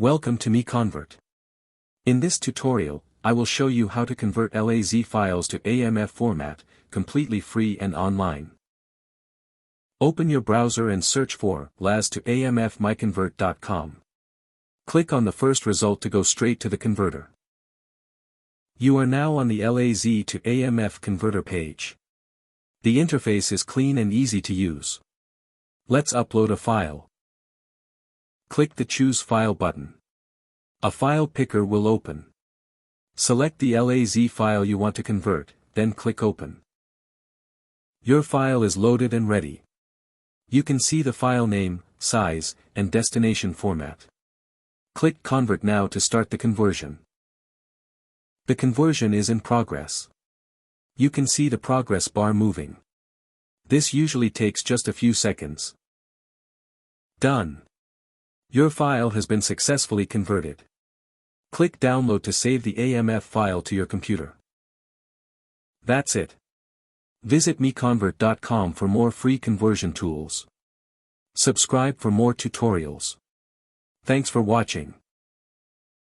Welcome to MiConvert. In this tutorial, I will show you how to convert LAZ files to AMF format, completely free and online. Open your browser and search for LAZ to AMF MiConvert.com. Click on the first result to go straight to the converter. You are now on the LAZ to AMF converter page. The interface is clean and easy to use. Let's upload a file. Click the Choose File button. A file picker will open. Select the LAZ file you want to convert, then click Open. Your file is loaded and ready. You can see the file name, size, and destination format. Click Convert now to start the conversion. The conversion is in progress. You can see the progress bar moving. This usually takes just a few seconds. Done. Your file has been successfully converted. Click Download to save the AMF file to your computer. That's it. Visit MiConvert.com for more free conversion tools. Subscribe for more tutorials. Thanks for watching.